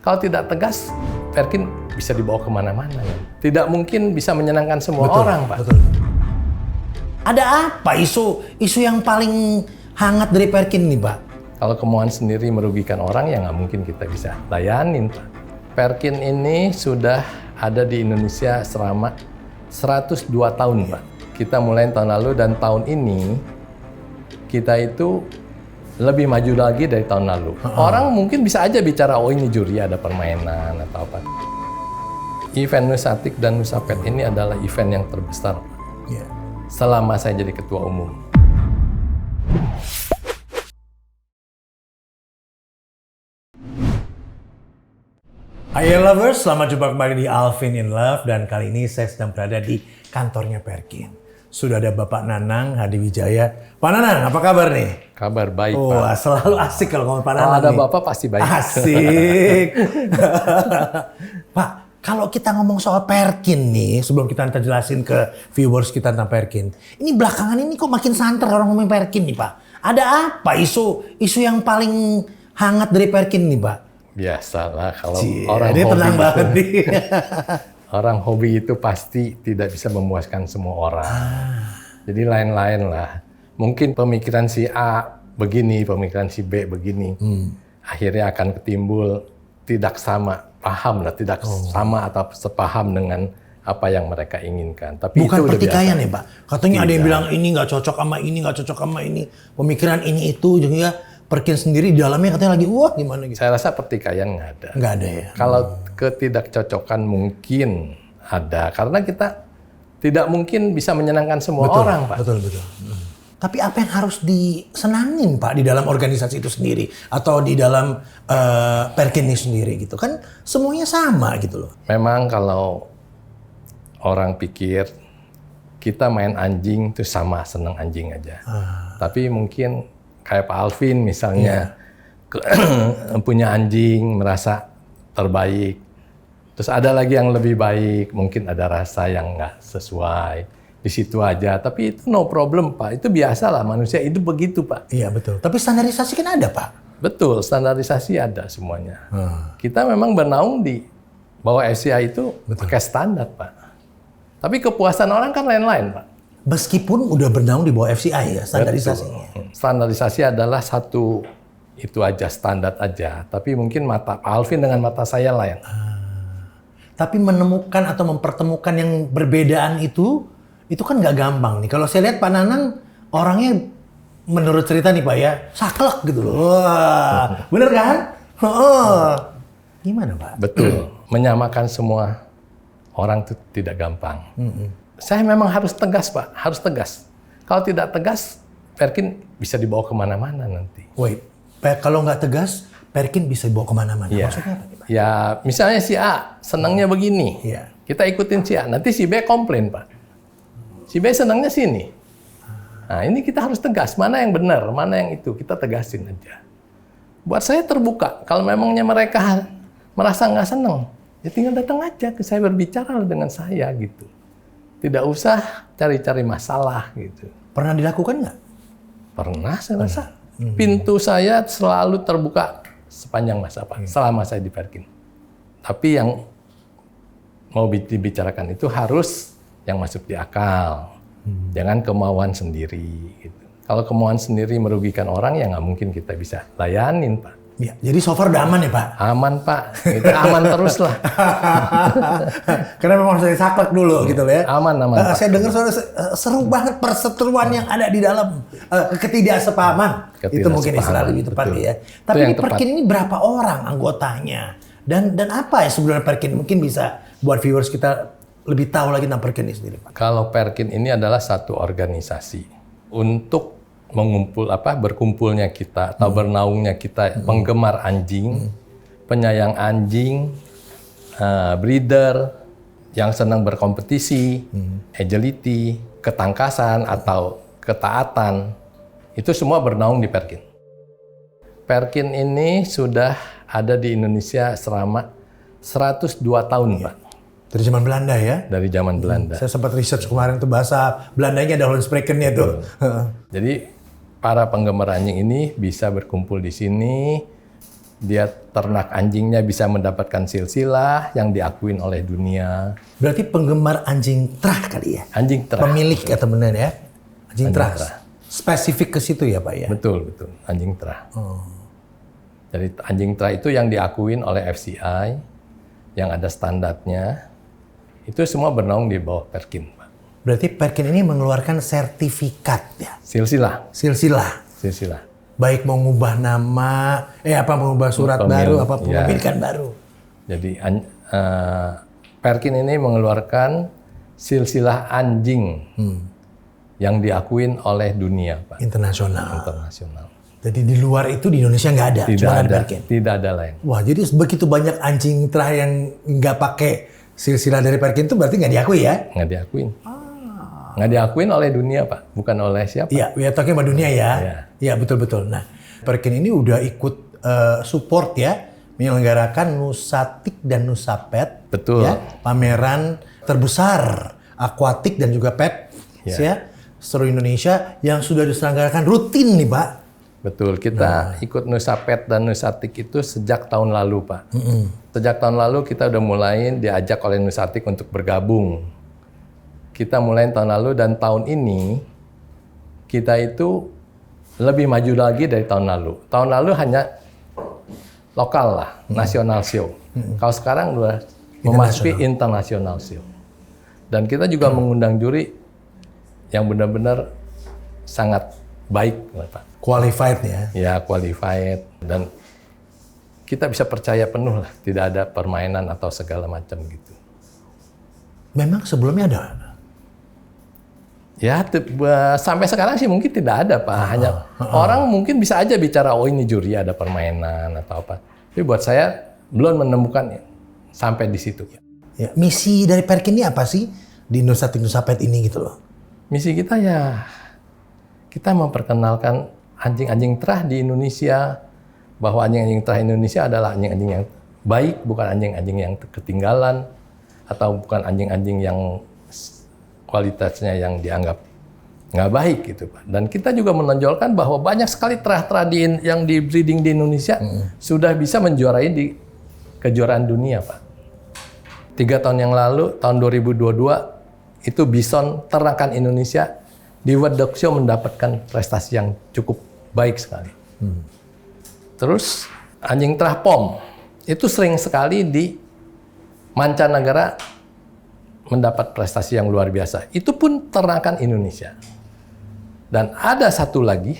Kalau tidak tegas, Perkin bisa dibawa kemana-mana. Ya. Tidak mungkin bisa menyenangkan semua orang, Pak. Betul. Ada apa isu yang paling hangat dari Perkin nih, Pak? Kalau kemauan sendiri merugikan orang, ya nggak mungkin kita bisa layanin, Pak. Perkin ini sudah ada di Indonesia selama 102 tahun, Pak. Kita mulai tahun lalu dan tahun ini kita itu lebih maju lagi dari tahun lalu. Orang mungkin bisa aja bicara, oh ini juri ada permainan atau apa. Event Nusatik dan Nusapet ini adalah event yang terbesar, Pak. Yeah. Selama saya jadi ketua umum. Hai lovers, selamat jumpa kembali di Alvin in Love dan kali ini saya sedang berada di kantornya Perkin. Sudah ada Bapak Nanang Hadiwijaya. Pak Nanang, apa kabar nih? Kabar baik, Oh, Pak. selalu asik kalau ngomong Pak Kalau Nanang ada nih. Bapak pasti baik. Asik. Pak, kalau kita ngomong soal Perkin nih, sebelum kita jelasin ke viewers kita tentang Perkin, ini belakangan ini kok makin santer orang ngomongin Perkin nih, Pak. Ada apa isu yang paling hangat dari Perkin nih, Pak? Biasalah kalau Dia tenang banget nih. Orang hobi itu pasti tidak bisa memuaskan semua orang. Jadi lain-lain lah. Mungkin pemikiran si A begini, pemikiran si B begini. Akhirnya akan ketimbul tidak sama paham lah, tidak sama atau sepaham dengan apa yang mereka inginkan. Tapi Bukan itu udah pertikaian biasa. ya, Pak? Katanya ada yang bilang ini nggak cocok sama ini, nggak cocok sama ini. Pemikiran ini itu, juga Perkin sendiri di dalamnya katanya lagi, wah gimana gitu. Saya rasa pertikaian nggak ada. Nggak ada ya? Kalau ketidakcocokan mungkin ada. Karena kita tidak mungkin bisa menyenangkan semua orang, Pak. Betul. Tapi apa yang harus disenangin, Pak, di dalam organisasi itu sendiri? Atau di dalam Perkin ini sendiri gitu? Kan semuanya sama gitu loh. Memang kalau orang pikir kita main anjing itu sama, seneng anjing aja. Tapi mungkin kayak Pak Alvin misalnya, punya anjing, merasa terbaik. Terus ada lagi yang lebih baik, mungkin ada rasa yang nggak sesuai. Di situ aja, tapi itu no problem, Pak. Itu biasalah, manusia itu begitu, Pak. Iya, betul. Tapi standarisasi kan ada, Pak? Betul, standarisasi ada semuanya. Kita memang bernaung di bawah FCI itu pakai standar, Pak. Tapi kepuasan orang kan lain-lain, Pak. Meskipun udah bernaung di bawah FCI ya, standarisasinya. Betul. Standarisasi adalah satu, itu aja, standar aja. Tapi mungkin mata Pak Alvin dengan mata saya lain. Tapi menemukan atau mempertemukan yang berbedaan itu kan nggak gampang nih. Kalau saya lihat Pak Nanang orangnya menurut cerita nih Pak ya, saklek gitu loh. Wah, bener kan? Gimana Pak? Betul. Menyamakan semua orang itu tidak gampang. Saya memang harus tegas, Pak. Harus tegas. Kalau tidak tegas, Perkin bisa dibawa kemana-mana nanti. Wait, kalau nggak tegas, Perkin bisa dibawa kemana-mana. Ya. Maksudnya apa nih Pak? Ya, misalnya si A senangnya begini. Iya. Kita ikutin si A. Nanti si B komplain, Pak. Si B senangnya sini. Nah, ini kita harus tegas. Mana yang benar, mana yang itu. Kita tegasin aja. Buat saya terbuka. Kalau memangnya mereka merasa nggak senang, ya tinggal datang aja ke saya, berbicara dengan saya gitu. Tidak usah cari-cari masalah gitu. Pernah dilakukan nggak? Pernah, saya rasa. Pintu saya selalu terbuka sepanjang masa, Pak. Selama saya di Perkin. Tapi yang mau dibicarakan itu harus yang masuk di akal. Jangan kemauan sendiri. Gitu. Kalau kemauan sendiri merugikan orang, ya nggak mungkin kita bisa layanin, Pak. Ya, jadi so far udah aman ya Pak? Aman, Pak. Itu aman terus lah. Karena memang saya saklek dulu gitu loh ya. Aman, Pak. Saya dengar seru banget perseteruan yang ada di dalam ketidaksepahaman. Itu mungkin istilah lebih tepat ya. Tapi di Perkin ini berapa orang anggotanya? Dan apa ya sebenarnya Perkin? Mungkin bisa buat viewers kita lebih tahu lagi tentang Perkin ini sendiri, Pak. Kalau Perkin ini adalah satu organisasi untuk berkumpulnya kita atau bernaungnya kita penggemar anjing, penyayang anjing, breeder yang senang berkompetisi, agility, ketangkasan atau ketaatan, itu semua bernaung di Perkin. Perkin ini sudah ada di Indonesia selama 102 tahun, Pak. Dari zaman Belanda ya? Dari zaman Belanda. Saya sempat research kemarin tuh bahasa Belandanya ada Hollandsprekennya tuh. Jadi para penggemar anjing ini bisa berkumpul di sini Dia ternak anjingnya bisa mendapatkan silsilah yang diakuin oleh dunia. Berarti penggemar anjing terah kali ya? Anjing terah. Pemilik atau benar ya? Anjing terah. terah. Spesifik ke situ ya Pak ya? Betul. Anjing terah. Jadi anjing terah itu yang diakuin oleh FCI, yang ada standarnya. Itu semua bernaung di bawah Perkin, Pak. Berarti Perkin ini mengeluarkan sertifikat ya? Silsilah. Baik mau ngubah nama, mengubah surat baru, apa pemilikan baru. Jadi Perkin ini mengeluarkan silsilah anjing yang diakuin oleh dunia, Pak. Internasional. Jadi di luar itu di Indonesia nggak ada, cuma ada Perkin. Tidak ada lain. Wah, jadi begitu banyak anjing terah yang nggak pakai silsilah dari Perkin itu berarti nggak diakui ya? Nggak diakuin. Nggak diakuin oleh dunia, Pak. Bukan oleh siapa. Iya, we are talking about dunia ya. Iya, betul-betul. Nah, Perkin ini udah ikut support ya, menyelenggarakan Nusatik dan Nusapet. Betul. Ya, pameran terbesar akuatik dan juga pet ya, seluruh Indonesia yang sudah diselenggarakan rutin nih, Pak. Betul. Kita ikut Nusapet dan Nusatik itu sejak tahun lalu, Pak. Sejak tahun lalu kita udah mulai diajak oleh Nusatik untuk bergabung. Kita mulai tahun lalu dan tahun ini kita itu lebih maju lagi dari tahun lalu. Tahun lalu hanya lokal lah, nasional show. Kalau sekarang udah memasuki internasional show. Dan kita juga mengundang juri yang benar-benar sangat baik, Pak. Qualified ya? Ya, qualified. Dan kita bisa percaya penuh lah, tidak ada permainan atau segala macam gitu. Memang sebelumnya ada? Ya, sampai sekarang sih mungkin tidak ada, Pak. Hanya orang mungkin bisa aja bicara, oh ini juri ada permainan atau apa. Tapi buat saya belum menemukan sampai di situ. Ya, misi dari Perkin ini apa sih di Nusatik Nusapet ini gitu loh? Misi kita ya, kita memperkenalkan anjing-anjing terah di Indonesia, bahwa anjing-anjing terah Indonesia adalah anjing-anjing yang baik, bukan anjing-anjing yang ketinggalan, atau bukan anjing-anjing yang kualitasnya yang dianggap nggak baik gitu, Pak. Dan kita juga menonjolkan bahwa banyak sekali terah-terah yang di breeding di Indonesia sudah bisa menjuarai di kejuaraan dunia, Pak. 3 tahun yang lalu, tahun 2022, itu bison ternakan Indonesia di World Dog Show mendapatkan prestasi yang cukup baik sekali. Terus anjing terah POM itu sering sekali di mancanegara mendapat prestasi yang luar biasa. Itu pun ternakan Indonesia. Dan ada satu lagi,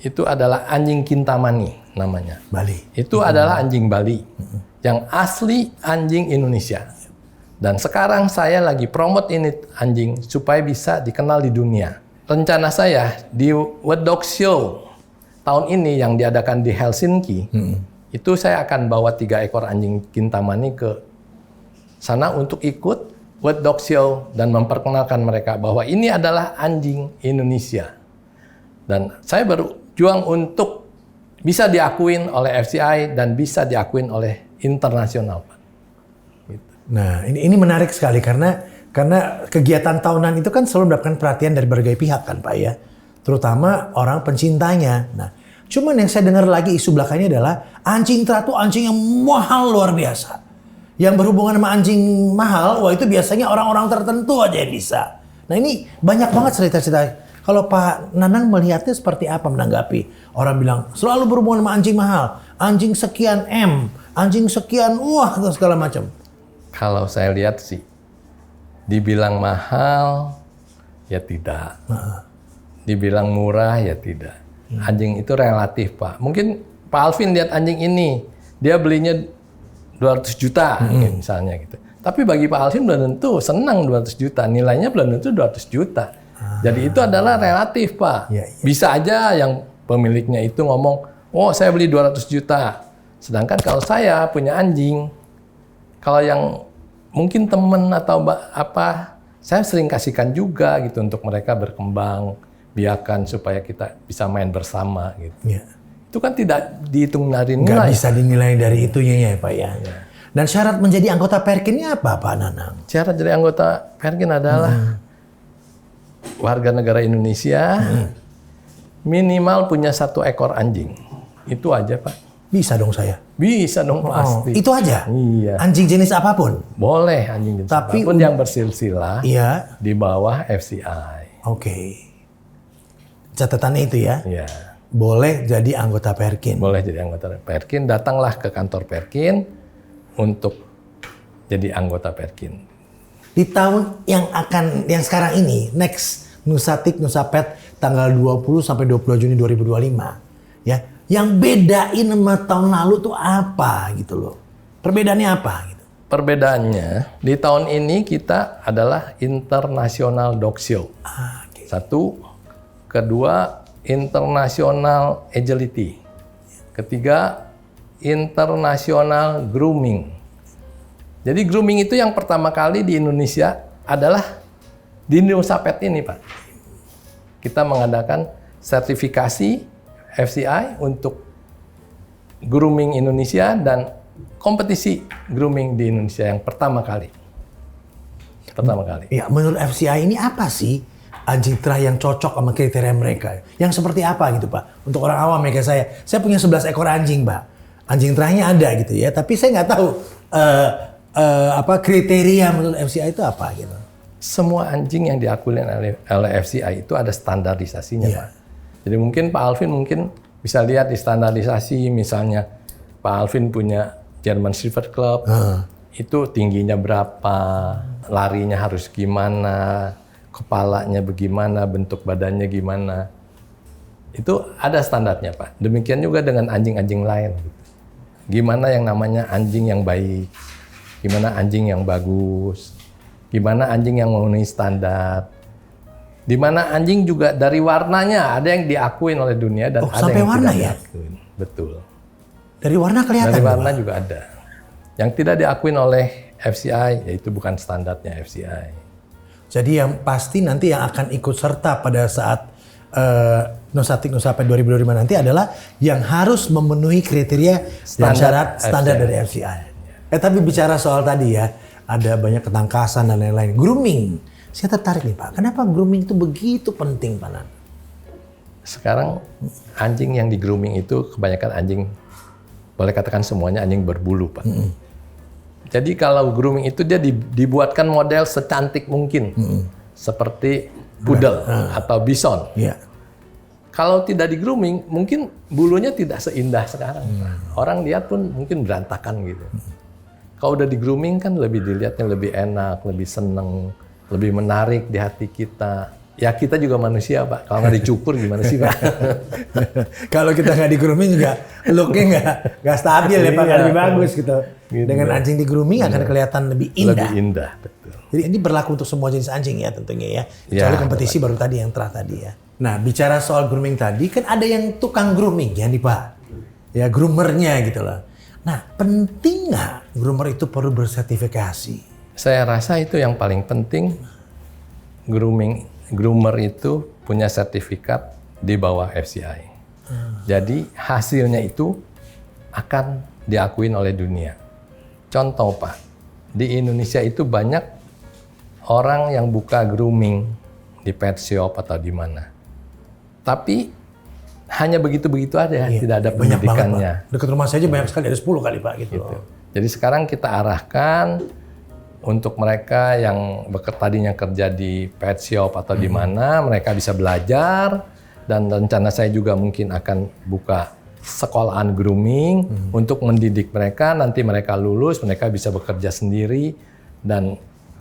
itu adalah anjing Kintamani namanya. Bali. Itu adalah anjing Bali, yang asli anjing Indonesia. Dan sekarang saya lagi promote ini anjing supaya bisa dikenal di dunia. Rencana saya di World Dog Show tahun ini yang diadakan di Helsinki, itu saya akan bawa 3 ekor anjing Kintamani ke sana untuk ikut World Dog Show dan memperkenalkan mereka bahwa ini adalah anjing Indonesia. Dan saya berjuang untuk bisa diakuin oleh FCI dan bisa diakuin oleh internasional, Pak. Gitu. Nah, ini menarik sekali karena kegiatan tahunan itu kan selalu mendapatkan perhatian dari berbagai pihak kan, Pak ya. Terutama orang pencintanya. Nah, cuman yang saya dengar lagi isu belakangnya adalah anjing terah itu anjing yang mahal luar biasa. Yang berhubungan sama anjing mahal, wah itu biasanya orang-orang tertentu aja yang bisa. Nah ini banyak banget cerita-cerita. Kalau Pak Nanang melihatnya seperti apa menanggapi? Orang bilang selalu berhubungan sama anjing mahal. Anjing sekian M, anjing sekian atau segala macam. Kalau saya lihat sih, dibilang mahal, ya tidak. Dibilang murah, ya tidak. Anjing itu relatif, Pak. Mungkin Pak Alvin lihat anjing ini, dia belinya 200 juta misalnya gitu. Tapi bagi Pak Alvin belum tentu senang 200 juta. Nilainya belum tentu 200 juta. Jadi itu adalah relatif, Pak. Bisa aja yang pemiliknya itu ngomong, oh saya beli 200 juta. Sedangkan kalau saya punya anjing, kalau yang mungkin teman atau apa, saya sering kasihkan juga gitu untuk mereka berkembang, biarkan supaya kita bisa main bersama gitu. Itu kan tidak dihitung dari nilai. Nggak bisa dinilai dari itunya ya, Pak ya. Dan syarat menjadi anggota Perkin ini apa, Pak Nanang? Syarat jadi anggota Perkin adalah warga negara Indonesia, minimal punya 1 ekor anjing. Itu aja, Pak. Bisa dong saya. Bisa dong pasti. Itu aja? Iya. Anjing jenis apapun? Boleh anjing jenis Tapi apapun yang bersilsilah iya. di bawah FCI. Oke. Catatannya itu ya? Iya. Boleh jadi anggota Perkin? Boleh jadi anggota Perkin. Datanglah ke kantor Perkin untuk jadi anggota Perkin. Di tahun yang sekarang ini, next Nusatik Nusapet tanggal 20 sampai 22 Juni 2025. Ya. Yang bedain sama tahun lalu tuh apa gitu loh? Perbedaannya apa gitu? Perbedaannya di tahun ini kita adalah International Dog Show. Okay. Satu, kedua International Agility, ketiga International Grooming. Jadi grooming itu yang pertama kali di Indonesia adalah di Nusapet ini, Pak. Kita mengadakan sertifikasi FCI untuk grooming Indonesia dan kompetisi grooming di Indonesia yang pertama kali. Ya, menurut FCI ini apa sih anjing terah yang cocok sama kriteria mereka? Yang seperti apa gitu, Pak? Untuk orang awam ya kayak saya. Saya punya 11 ekor anjing, Pak. Anjing terahnya ada gitu ya, tapi saya nggak tahu apa kriteria menurut FCI itu apa gitu. Semua anjing yang diakui oleh FCI itu ada standarisasinya, Pak. Jadi mungkin Pak Alvin bisa lihat di standarisasi, misalnya Pak Alvin punya German Shepherd Club, itu tingginya berapa, larinya harus gimana, kepalanya bagaimana, bentuk badannya gimana. Itu ada standarnya, Pak. Demikian juga dengan anjing-anjing lain. Gimana yang namanya anjing yang baik, gimana anjing yang bagus, gimana anjing yang memenuhi standar. Di mana anjing juga dari warnanya ada yang diakuin oleh dunia dan ada yang warna tidak ya? diakuin. Betul. Dari warna kelihatan. Dari warna juga ada. Yang tidak diakuin oleh FCI yaitu bukan standarnya FCI. Jadi yang pasti nanti yang akan ikut serta pada saat Nusatik Nusapet 2025 nanti adalah yang harus memenuhi kriteria dan syarat standar dari FCI. Tapi bicara soal tadi ya, ada banyak ketangkasan dan lain-lain. Grooming. Saya tertarik nih, Pak. Kenapa grooming itu begitu penting, Pak Nan? Sekarang anjing yang di grooming itu kebanyakan anjing, boleh katakan semuanya anjing berbulu, Pak. Jadi kalau grooming itu dia dibuatkan model secantik mungkin. Seperti poodle atau bison. Yeah. Kalau tidak di grooming, mungkin bulunya tidak seindah sekarang. Orang lihat pun mungkin berantakan gitu. Kalau udah di grooming kan lebih dilihatnya lebih enak, lebih seneng, lebih menarik di hati kita. Ya kita juga manusia, Pak. Kalau nggak dicukur gimana sih, Pak? Kalau kita nggak di grooming juga looknya nggak stabil ya, Pak. Nggak lebih bagus gitu. Dengan anjing di grooming akan kelihatan lebih indah. Lebih indah, betul. Jadi ini berlaku untuk semua jenis anjing ya tentunya ya. Kecuali kompetisi baru tadi yang terah tadi ya. Nah bicara soal grooming tadi kan ada yang tukang grooming ya nih, Pak. Ya groomernya gitu loh. Nah penting nggak groomer itu perlu bersertifikasi? Saya rasa itu yang paling penting. Groomer itu punya sertifikat di bawah FCI. Jadi hasilnya itu akan diakuin oleh dunia. Contoh, Pak, di Indonesia itu banyak orang yang buka grooming di pet shop atau di mana. Tapi hanya begitu-begitu aja, tidak ada pendidikannya. Dekat rumah saya aja banyak sekali, ada 10 kali, Pak gitu. Jadi sekarang kita arahkan untuk mereka yang tadinya kerja di pet shop atau di mana, mereka bisa belajar, dan rencana saya juga mungkin akan buka sekolahan grooming untuk mendidik mereka. Nanti mereka lulus, mereka bisa bekerja sendiri dan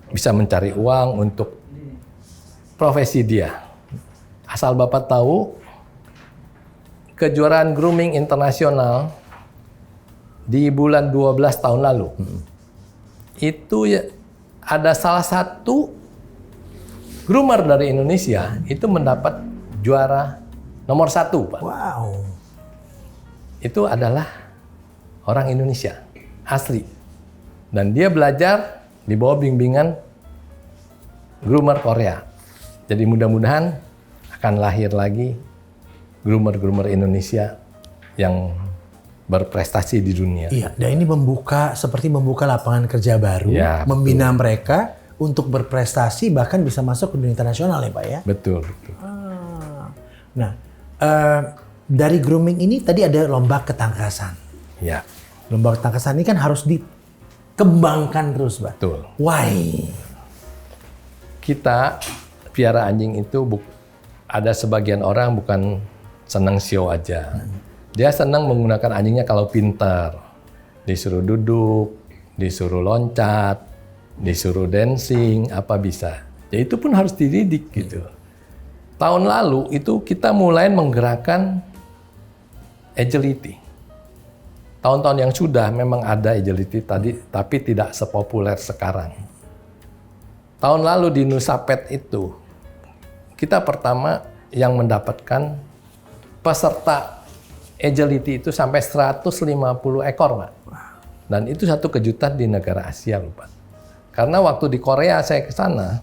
bisa mencari uang untuk profesi dia. Asal Bapak tahu, kejuaraan grooming internasional di bulan 12 tahun lalu, itu ya ada salah satu groomer dari Indonesia itu mendapat juara nomor 1, Pak. Wow. Itu adalah orang Indonesia asli, dan dia belajar di bawah bimbingan groomer Korea. Jadi mudah-mudahan akan lahir lagi groomer-groomer Indonesia yang berprestasi di dunia. Iya, dan ini seperti membuka lapangan kerja baru, ya, membina mereka untuk berprestasi bahkan bisa masuk ke dunia internasional ya, Pak ya. Betul. Nah, dari grooming ini tadi ada lomba ketangkasan. Ya. Lomba ketangkasan ini kan harus dikembangkan terus, Pak. Betul. Why? Kita piara anjing itu ada sebagian orang bukan senang show aja. Dia senang menggunakan anjingnya kalau pintar. Disuruh duduk, disuruh loncat, disuruh dancing, apa bisa. Ya itu pun harus dididik gitu. Tahun lalu itu kita mulai menggerakkan agility. Tahun-tahun yang sudah memang ada agility tadi, tapi tidak sepopuler sekarang. Tahun lalu di Nusa Pet itu, kita pertama yang mendapatkan peserta agility itu sampai 150 ekor, Pak. Dan itu satu kejutan di negara Asia, loh, Pak. Karena waktu di Korea saya ke sana,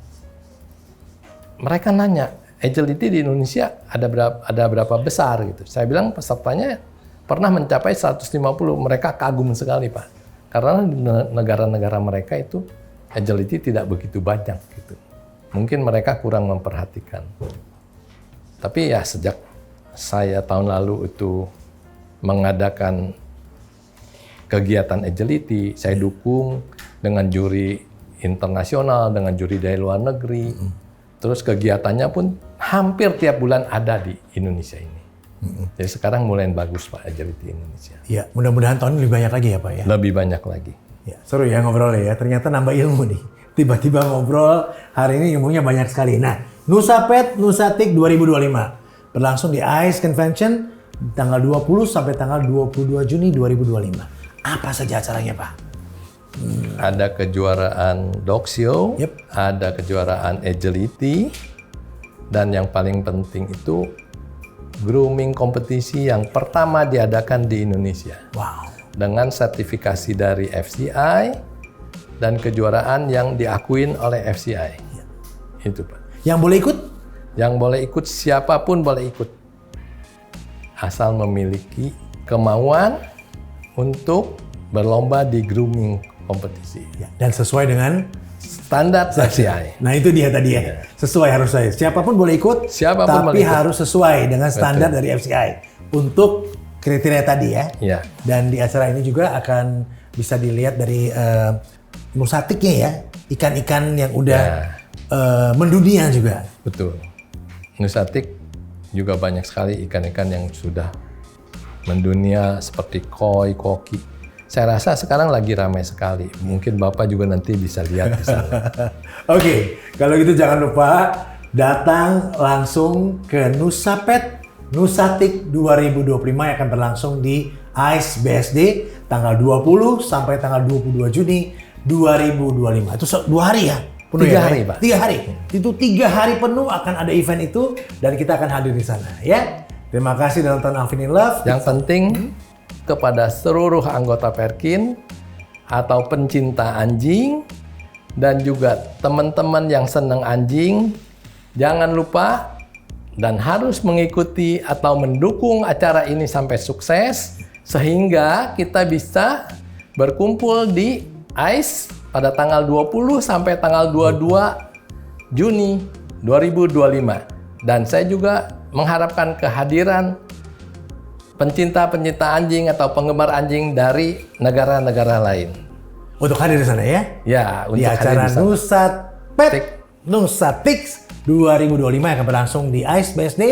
mereka nanya, agility di Indonesia ada berapa besar gitu. Saya bilang pesertanya pernah mencapai 150, mereka kagum sekali, Pak. Karena di negara-negara mereka itu agility tidak begitu banyak gitu. Mungkin mereka kurang memperhatikan. Tapi ya sejak saya tahun lalu itu mengadakan kegiatan agility, saya dukung dengan juri internasional, dengan juri dari luar negeri. Terus kegiatannya pun hampir tiap bulan ada di Indonesia ini. Jadi sekarang mulai bagus, Pak, agility Indonesia. Ya, mudah-mudahan tahun ini lebih banyak lagi ya, Pak ya. Lebih banyak lagi. Ya, seru ya ngobrolnya ya. Ternyata nambah ilmu nih. Tiba-tiba ngobrol, hari ini ilmunya banyak sekali. Nah, Nusa Pet, Nusatik 2025. Berlangsung di ICE Convention tanggal 20 sampai tanggal 22 Juni 2025. Apa saja acaranya, Pak? Ada kejuaraan dog show, Yep. ada kejuaraan agility, dan yang paling penting itu grooming kompetisi yang pertama diadakan di Indonesia. Wow. Dengan sertifikasi dari FCI dan kejuaraan yang diakuin oleh FCI. Itu, Pak. Yang boleh ikut? Yang boleh ikut, siapapun boleh ikut. Asal memiliki kemauan untuk berlomba di grooming kompetisi. Ya, dan sesuai dengan Standar FCI. Nah itu dia tadi ya, sesuai harus saya. Siapapun boleh ikut, Siapapun tapi boleh ikut. harus sesuai dengan standar dari FCI untuk kriteria tadi ya. Ya. Dan di acara ini juga akan bisa dilihat dari Nusatiknya ya, ikan-ikan yang udah mendunia juga. Betul. Nusatik juga banyak sekali ikan-ikan yang sudah mendunia seperti koi, koki. Saya rasa sekarang lagi ramai sekali. Mungkin Bapak juga nanti bisa lihat di sana. Oke, kalau gitu jangan lupa datang langsung ke Nusa Pet Nusatik 2025 yang akan berlangsung di ICE BSD tanggal 20 sampai tanggal 22 Juni 2025. Itu 2 hari ya? Penuh 3 ya, hari, Pak. 3 hari. Itu 3 hari penuh akan ada event itu dan kita akan hadir di sana ya. Terima kasih dan nonton Alvin in Love. Yang penting kepada seluruh anggota Perkin atau pencinta anjing dan juga teman-teman yang senang anjing, jangan lupa dan harus mengikuti atau mendukung acara ini sampai sukses sehingga kita bisa berkumpul di ICE pada tanggal 20 sampai tanggal 22 Juni 2025. Dan saya juga mengharapkan kehadiran pencinta-pencinta anjing atau penggemar anjing dari negara-negara lain. Untuk hadir di sana ya? Ya, Di untuk acara hadir di sana. Nusa Pet Nusatik 2025 yang akan berlangsung di ICE BSD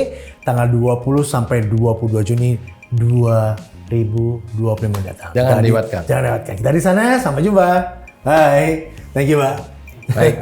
tanggal 20 sampai 22 Juni 2025 mendatang. Jangan lewatkan. Jangan lewatkan. Kita di sana, sampai jumpa. Bye. Thank you, Pak. Baik.